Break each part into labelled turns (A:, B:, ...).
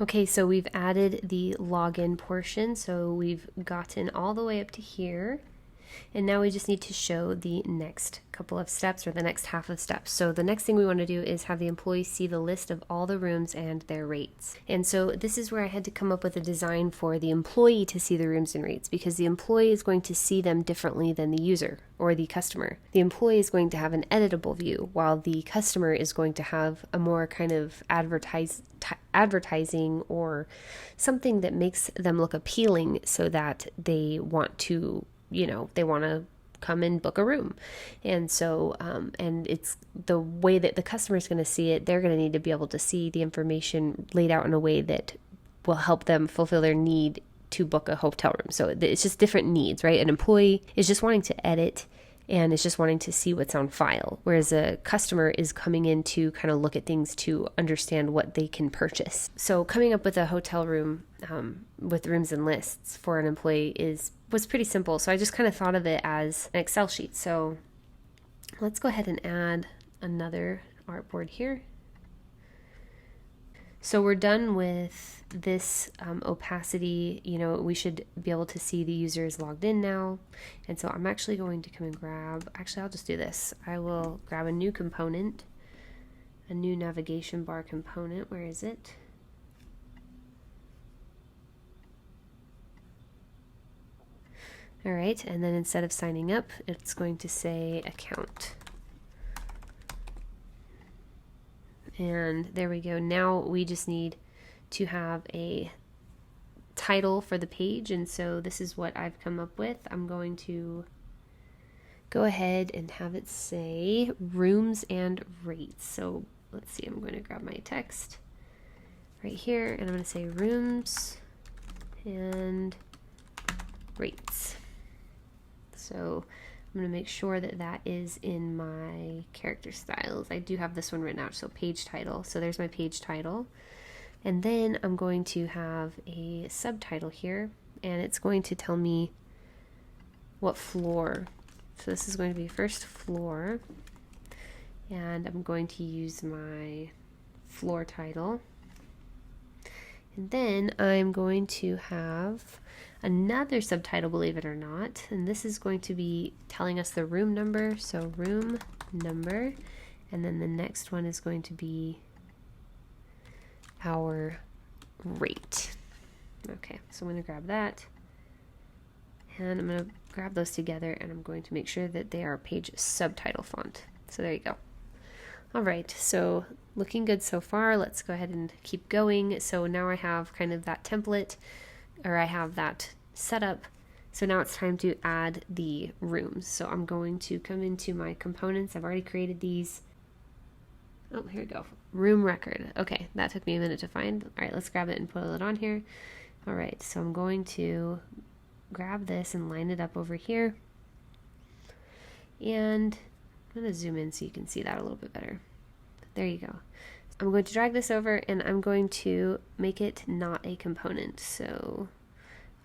A: Okay, so we've added the login portion, so we've gotten all the way up to here. And now we just need to show the next couple of steps, or the next half of steps. So the next thing we want to do is have the employees see the list of all the rooms and their rates. And so this is where I had to come up with a design for the employee to see the rooms and rates, because the employee is going to see them differently than the user or the customer. The employee is going to have an editable view, while the customer is going to have a more kind of advertising or something that makes them look appealing, so that they want to, they want to come and book a room. And so, and it's the way that the customer is going to see it. They're going to need to be able to see the information laid out in a way that will help them fulfill their need to book a hotel room. So it's just different needs, right? An employee is just wanting to edit and is just wanting to see what's on file, whereas a customer is coming in to kind of look at things to understand what they can purchase. So coming up with a hotel room with rooms and lists for an employee was pretty simple. So I just kind of thought of it as an Excel sheet. So let's go ahead and add another artboard here. So we're done with this opacity. We should be able to see the user is logged in now. And so I'm actually going to come and I'll just do this. I will grab a new component, a new navigation bar component. Where is it? All right, and then instead of signing up, it's going to say account. And there we go. Now we just need to have a title for the page. And so this is what I've come up with. I'm going to go ahead and have it say rooms and rates. So let's see, I'm going to grab my text right here and I'm going to say rooms and rates. So I'm going to make sure that that is in my character styles. I do have this one written out, so page title. So there's my page title. And then I'm going to have a subtitle here, and it's going to tell me what floor. So this is going to be first floor, and I'm going to use my floor title. And then I'm going to have another subtitle, believe it or not, and this is going to be telling us the room number, so room number, and then the next one is going to be our rate. Okay, so I'm going to grab that, and I'm going to grab those together, and I'm going to make sure that they are page subtitle font. So there you go. All right, so looking good so far. Let's go ahead and keep going. So now I have kind of that template, or I have that set up. So now it's time to add the rooms. So I'm going to come into my components. I've already created these. Oh, here we go. Room record. Okay, that took me a minute to find. All right, let's grab it and put it on here. All right, so I'm going to grab this and line it up over here. And I'm going to zoom in so you can see that a little bit better. There you go. I'm going to drag this over and I'm going to make it not a component. So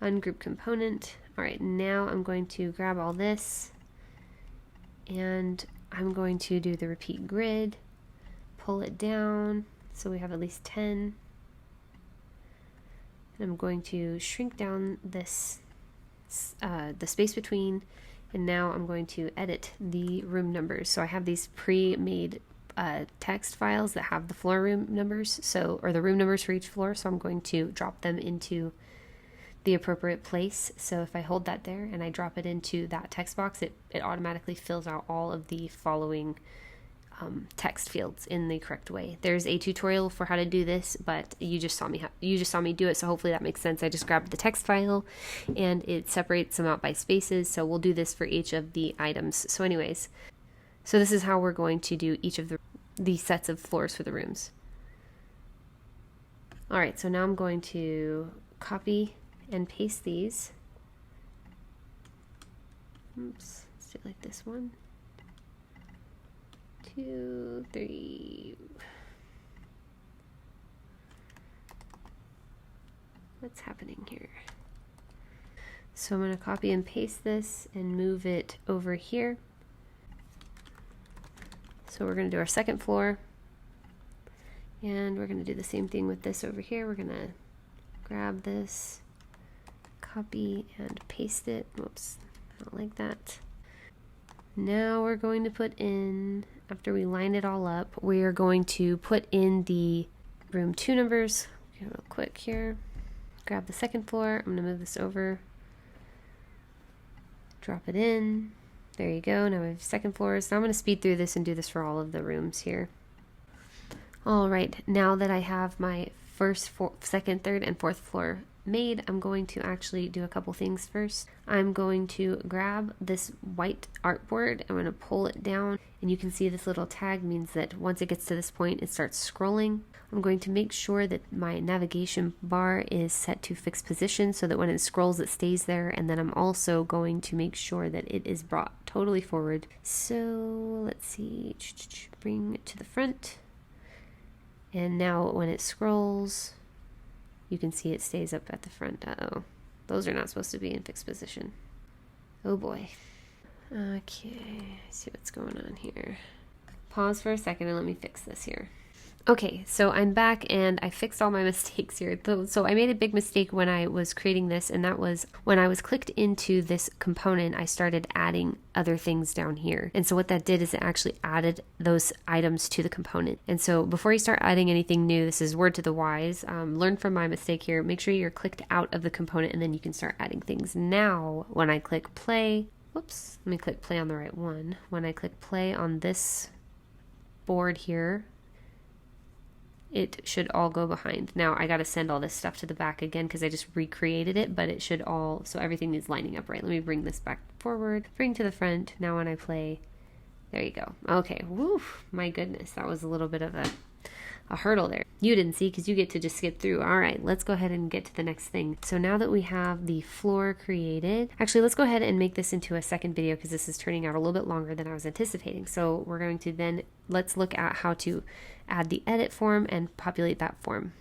A: ungroup component. All right, now I'm going to grab all this and I'm going to do the repeat grid, pull it down so we have at least 10. And I'm going to shrink down this, the space between, and now I'm going to edit the room numbers. So I have these pre-made text files that have the floor room numbers, or the room numbers for each floor. So I'm going to drop them into the appropriate place. So if I hold that there and I drop it into that text box, it automatically fills out all of the following text fields in the correct way. There's a tutorial for how to do this, but you just saw me do it, so hopefully that makes sense. I just grabbed the text file and it separates them out by spaces, so we'll do this for each of the items. So anyways, so this is how we're going to do each of the sets of floors for the rooms. All right, so now I'm going to copy and paste these. Oops, let's do it like this. 1, 2, 3. What's happening here? So I'm going to copy and paste this and move it over here. So we're going to do our second floor, And we're going to do the same thing with this over here. We're going to grab this, copy and paste it. Whoops, not like that. Now we're going to put in, after we line it all up, we are going to put in the room 2 numbers. Okay, real quick here. Grab the second floor. I'm going to move this over. Drop it in. There you go. Now we have second floors. Now I'm going to speed through this and do this for all of the rooms here. All right, now that I have my first, second, third, and fourth floor made, I'm going to actually do a couple things first. I'm going to grab this white artboard. I'm going to pull it down, and you can see this little tag means that once it gets to this point, it starts scrolling. I'm going to make sure that my navigation bar is set to fixed position so that when it scrolls, it stays there. And then I'm also going to make sure that it is brought totally forward. So let's see, bring it to the front. And now when it scrolls, you can see it stays up at the front. Uh-oh. Those are not supposed to be in fixed position. Oh boy. Okay, see what's going on here. Pause for a second and let me fix this here. Okay, so I'm back and I fixed all my mistakes here. So I made a big mistake when I was creating this, and that was when I was clicked into this component, I started adding other things down here. And so what that did is it actually added those items to the component. And so before you start adding anything new, this is word to the wise, learn from my mistake here. Make sure you're clicked out of the component and then you can start adding things. Now, when I click play, whoops, let me click play on the right one. When I click play on this board here, it should all go behind. Now I got to send all this stuff to the back again because I just recreated it, but it should all, so everything is lining up right. Let me bring this back forward, bring to the front. Now when I play, there you go. Okay, woo, my goodness, that was a little bit of a hurdle there. You didn't see because you get to just skip through. All right, let's go ahead and get to the next thing. So now that we have the floor created, actually let's go ahead and make this into a second video because this is turning out a little bit longer than I was anticipating. So we're going to then, let's look at how to add the edit form and populate that form.